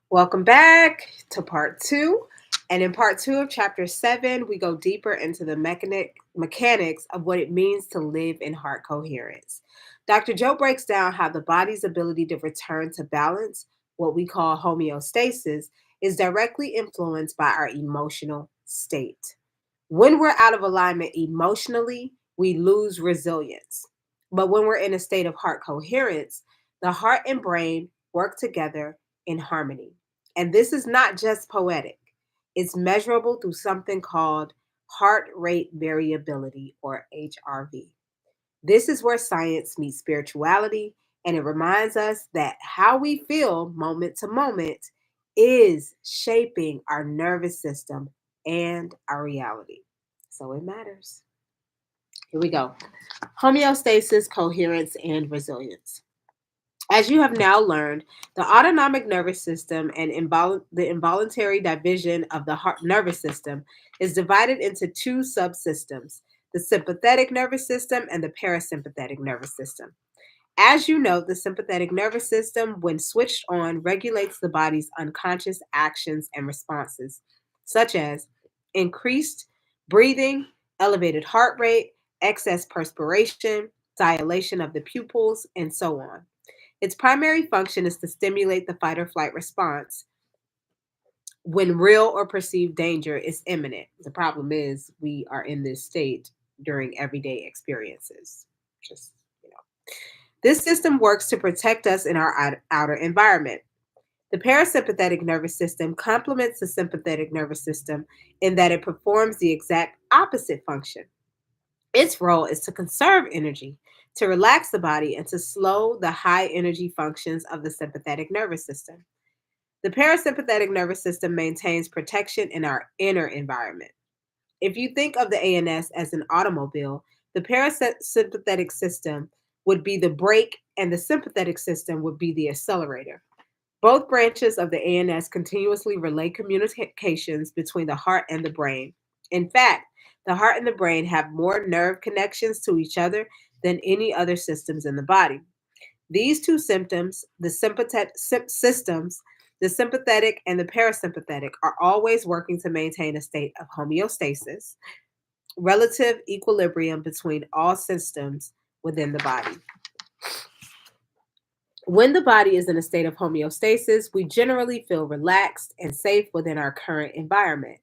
Welcome back to part two. And in part two of chapter seven, we go deeper into the mechanics of what it means to live in heart coherence. Dr. Joe breaks down how the body's ability to return to balance, what we call homeostasis, is directly influenced by our emotional state. When we're out of alignment emotionally, we lose resilience. But when we're in a state of heart coherence, the heart and brain work together in harmony. And this is not just poetic, it's measurable through something called heart rate variability, or HRV. This is where science meets spirituality, and it reminds us that how we feel moment to moment is shaping our nervous system and our reality. So it matters. Here we go. Homeostasis, coherence, and resilience. As you have now learned, the autonomic nervous system and the involuntary division of the heart nervous system is divided into two subsystems: the sympathetic nervous system and the parasympathetic nervous system. As you know, the sympathetic nervous system, when switched on, regulates the body's unconscious actions and responses, such as increased breathing, elevated heart rate, excess perspiration, dilation of the pupils, and so on. Its primary function is to stimulate the fight or flight response when real or perceived danger is imminent. The problem is we are in this state during everyday experiences. Just, you know. This system works to protect us in our outer environment. The parasympathetic nervous system complements the sympathetic nervous system in that it performs the exact opposite function. Its role is to conserve energy, to relax the body, and to slow the high energy functions of the sympathetic nervous system. The parasympathetic nervous system maintains protection in our inner environment. If you think of the ANS as an automobile, the parasympathetic system would be the brake and the sympathetic system would be the accelerator. Both branches of the ANS continuously relay communications between the heart and the brain. In fact, the heart and the brain have more nerve connections to each other than any other systems in the body. These two symptoms, systems, the sympathetic and the parasympathetic, are always working to maintain a state of homeostasis, relative equilibrium between all systems within the body. When the body is in a state of homeostasis, we generally feel relaxed and safe within our current environment.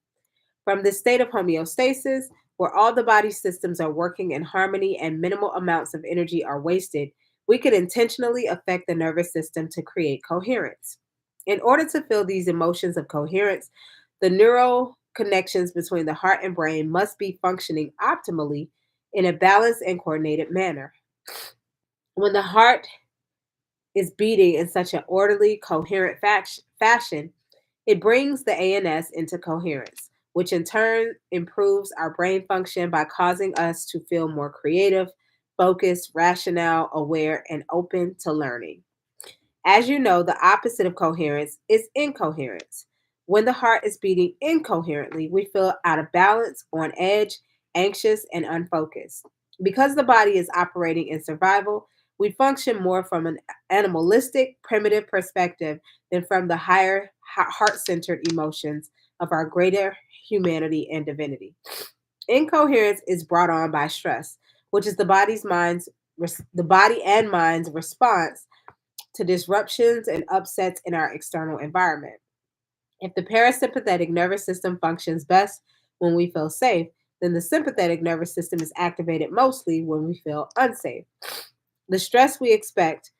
From this state of homeostasis, where all the body systems are working in harmony and minimal amounts of energy are wasted, we can intentionally affect the nervous system to create coherence. In order to feel these emotions of coherence, the neural connections between the heart and brain must be functioning optimally in a balanced and coordinated manner. When the heart is beating in such an orderly, coherent fashion, it brings the ANS into coherence, which in turn improves our brain function by causing us to feel more creative, focused, rational, aware, and open to learning. As you know, the opposite of coherence is incoherence. When the heart is beating incoherently, we feel out of balance, on edge, anxious, and unfocused. Because the body is operating in survival, we function more from an animalistic, primitive perspective than from the higher, heart centered emotions of our greater humanity and divinity. Incoherence is brought on by stress, which is the body and mind's response to disruptions and upsets in our external environment. If the parasympathetic nervous system functions best when we feel safe, then the sympathetic nervous system is activated mostly when we feel unsafe. The stress we expect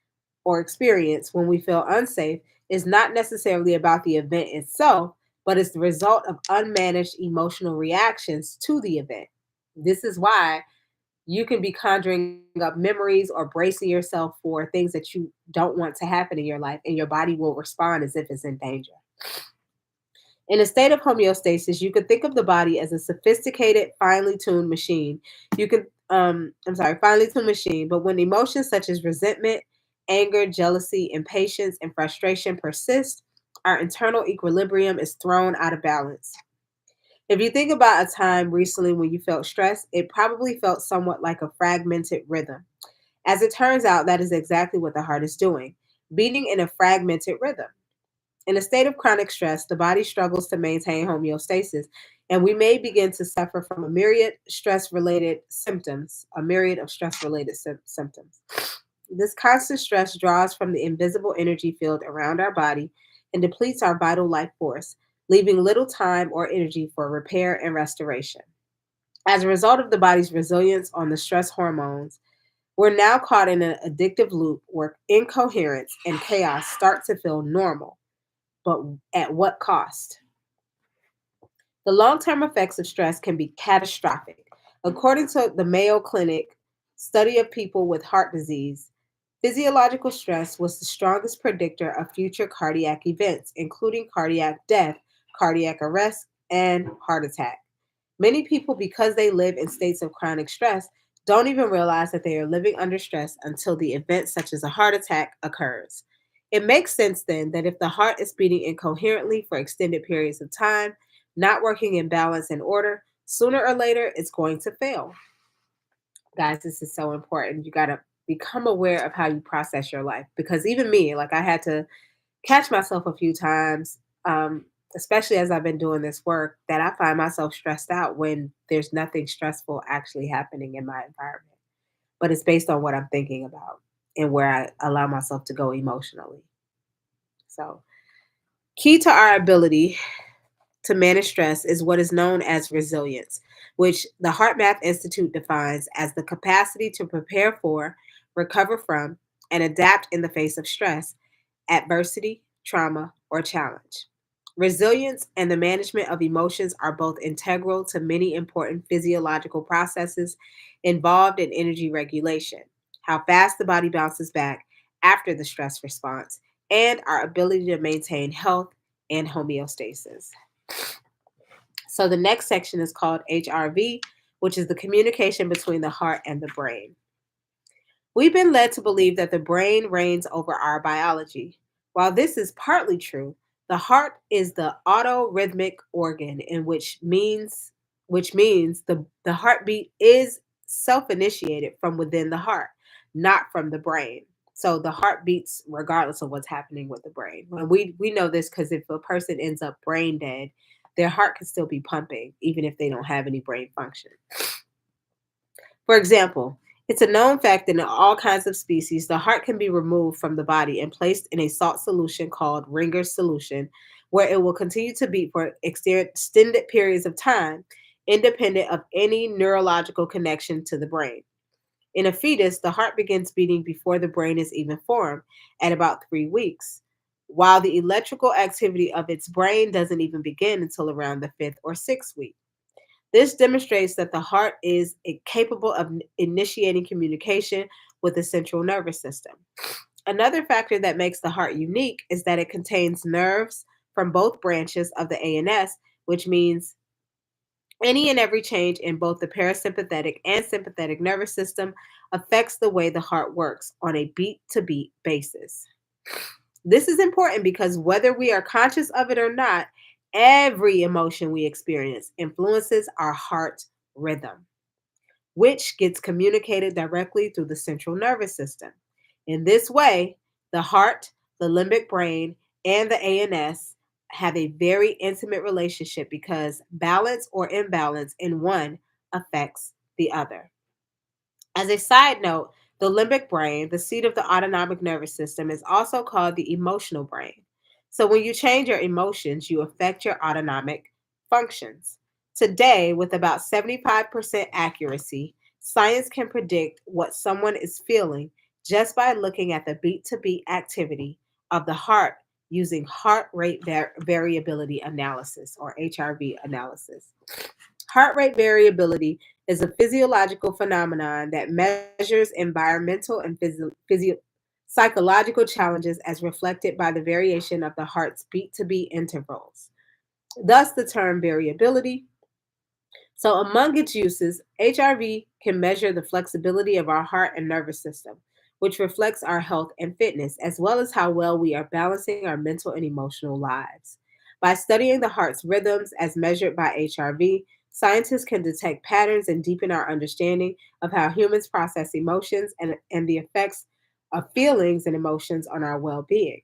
or experience when we feel unsafe is not necessarily about the event itself, but is the result of unmanaged emotional reactions to the event. This is why you can be conjuring up memories or bracing yourself for things that you don't want to happen in your life, and your body will respond as if it's in danger. In a state of homeostasis, you could think of the body as a sophisticated, finely tuned machine. Finely tuned machine, but when emotions such as resentment, anger, jealousy, impatience, and frustration persist, our internal equilibrium is thrown out of balance. If you think about a time recently when you felt stressed, it probably felt somewhat like a fragmented rhythm. As it turns out, that is exactly what the heart is doing, beating in a fragmented rhythm. In a state of chronic stress, the body struggles to maintain homeostasis, and we may begin to suffer from a myriad of stress-related symptoms. This constant stress draws from the invisible energy field around our body and depletes our vital life force, leaving little time or energy for repair and restoration. As a result of the body's resilience on the stress hormones, we're now caught in an addictive loop where incoherence and chaos start to feel normal, but at what cost? The long term effects of stress can be catastrophic. According to the Mayo Clinic study of people with heart disease, physiological stress was the strongest predictor of future cardiac events, including cardiac death, cardiac arrest, and heart attack. Many people, because they live in states of chronic stress, don't even realize that they are living under stress until the event, such as a heart attack, occurs. It makes sense then that if the heart is beating incoherently for extended periods of time, not working in balance and order, sooner or later it's going to fail. Guys, this is so important. You got to become aware of how you process your life, because even me, like, I had to catch myself a few times, especially as I've been doing this work, that I find myself stressed out when there's nothing stressful actually happening in my environment. But it's based on what I'm thinking about and where I allow myself to go emotionally. So, key to our ability to manage stress is what is known as resilience, which the Heart Math Institute defines as the capacity to prepare for, recover from, and adapt in the face of stress, adversity, trauma, or challenge. Resilience and the management of emotions are both integral to many important physiological processes involved in energy regulation, how fast the body bounces back after the stress response, and our ability to maintain health and homeostasis. So the next section is called HRV, which is the communication between the heart and the brain. We've been led to believe that the brain reigns over our biology. While this is partly true, the heart is the autorhythmic organ in which means the heartbeat is self-initiated from within the heart, not from the brain. So the heart beats regardless of what's happening with the brain. And we know this because if a person ends up brain dead, their heart can still be pumping even if they don't have any brain function. For example, it's a known fact that in all kinds of species, the heart can be removed from the body and placed in a salt solution called Ringer's solution, where it will continue to beat for extended periods of time, independent of any neurological connection to the brain. In a fetus, the heart begins beating before the brain is even formed at about 3 weeks, while the electrical activity of its brain doesn't even begin until around the fifth or sixth week. This demonstrates that the heart is capable of initiating communication with the central nervous system. Another factor that makes the heart unique is that it contains nerves from both branches of the ANS, which means any and every change in both the parasympathetic and sympathetic nervous system affects the way the heart works on a beat to beat basis. This is important because whether we are conscious of it or not, every emotion we experience influences our heart rhythm, which gets communicated directly through the central nervous system. In this way, the heart, the limbic brain, and the ANS have a very intimate relationship because balance or imbalance in one affects the other. As a side note, the limbic brain, the seat of the autonomic nervous system, is also called the emotional brain. So when you change your emotions, you affect your autonomic functions. Today, with about 75% accuracy, science can predict what someone is feeling just by looking at the beat to beat activity of the heart using heart rate variability analysis or HRV analysis. Heart rate variability is a physiological phenomenon that measures environmental and psychological challenges as reflected by the variation of the heart's beat to beat intervals. Thus, the term variability. So, among its uses, HRV can measure the flexibility of our heart and nervous system, which reflects our health and fitness, as well as how well we are balancing our mental and emotional lives. By studying the heart's rhythms as measured by HRV, scientists can detect patterns and deepen our understanding of how humans process emotions and the effects of feelings and emotions on our well being.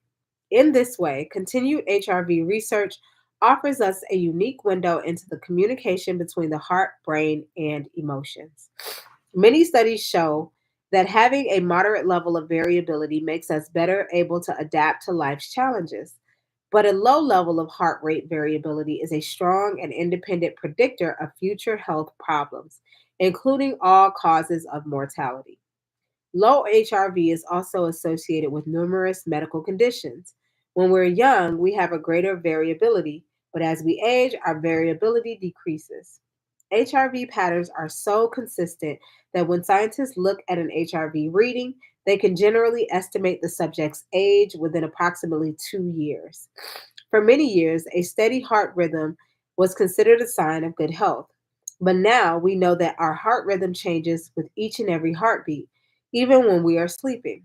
In this way, continued HRV research offers us a unique window into the communication between the heart, brain, and emotions. Many studies show that having a moderate level of variability makes us better able to adapt to life's challenges. But a low level of heart rate variability is a strong and independent predictor of future health problems, including all causes of mortality. Low HRV is also associated with numerous medical conditions. When we're young, we have a greater variability, but as we age, our variability decreases. HRV patterns are so consistent that when scientists look at an HRV reading, they can generally estimate the subject's age within approximately 2 years. For many years, a steady heart rhythm was considered a sign of good health. But now we know that our heart rhythm changes with each and every heartbeat, even when we are sleeping.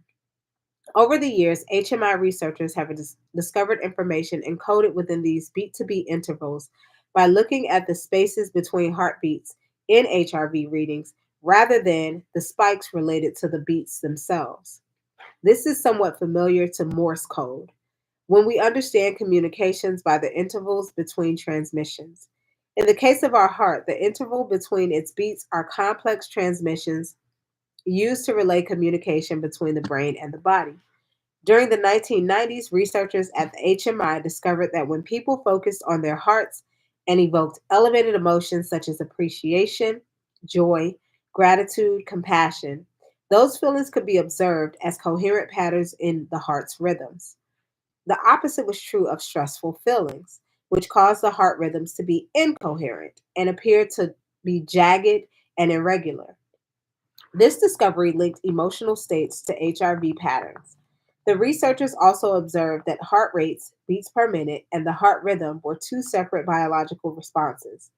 Over the years, HMI researchers have discovered information encoded within these beat to beat intervals by looking at the spaces between heartbeats in HRV readings rather than the spikes related to the beats themselves. This is somewhat familiar to Morse code when we understand communications by the intervals between transmissions. In the case of our heart, the interval between its beats are complex transmissions used to relay communication between the brain and the body. During the 1990s, researchers at the HMI discovered that when people focused on their hearts and evoked elevated emotions such as appreciation, joy, gratitude, compassion, those feelings could be observed as coherent patterns in the heart's rhythms. The opposite was true of stressful feelings, which caused the heart rhythms to be incoherent and appear to be jagged and irregular. This discovery linked emotional states to HRV patterns. The researchers also observed that heart rates, beats per minute, and the heart rhythm were two separate biological responses.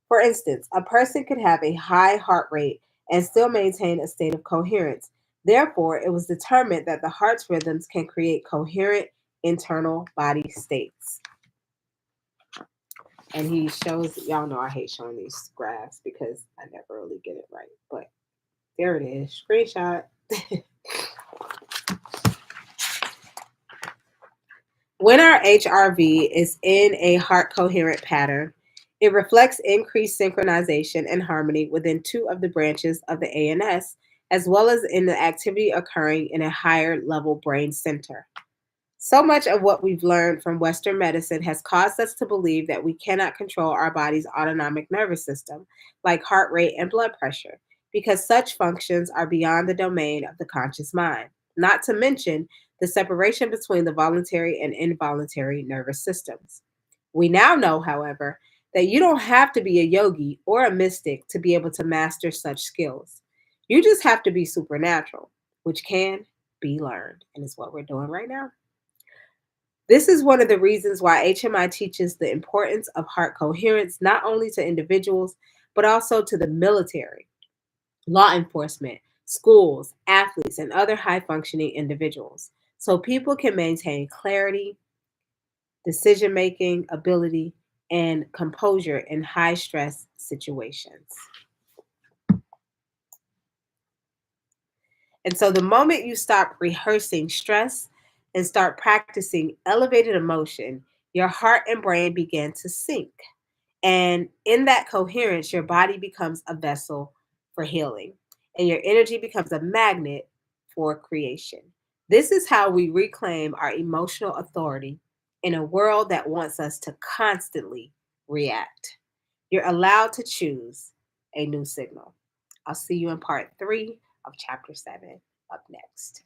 For instance, a person could have a high heart rate and still maintain a state of coherence. Therefore, it was determined that the heart's rhythms can create coherent internal body states. And he shows, y'all know I hate showing these graphs because I never really get it right. But there it is, screenshot. When our HRV is in a heart coherent pattern, it reflects increased synchronization and harmony within two of the branches of the ANS, as well as in the activity occurring in a higher level brain center. So much of what we've learned from Western medicine has caused us to believe that we cannot control our body's autonomic nervous system, like heart rate and blood pressure, because such functions are beyond the domain of the conscious mind, not to mention the separation between the voluntary and involuntary nervous systems. We now know, however, that you don't have to be a yogi or a mystic to be able to master such skills. You just have to be supernatural, which can be learned, and is what we're doing right now. This is one of the reasons why HMI teaches the importance of heart coherence not only to individuals, but also to the military, law enforcement, schools, athletes, and other high functioning individuals. So people can maintain clarity, decision making ability, and composure in high stress situations. And so the moment you stop rehearsing stress and start practicing elevated emotion, your heart and brain begin to sync. And in that coherence, your body becomes a vessel for healing, and your energy becomes a magnet for creation. This is how we reclaim our emotional authority in a world that wants us to constantly react. You're allowed to choose a new signal. I'll see you in part 3 of chapter 7 up next.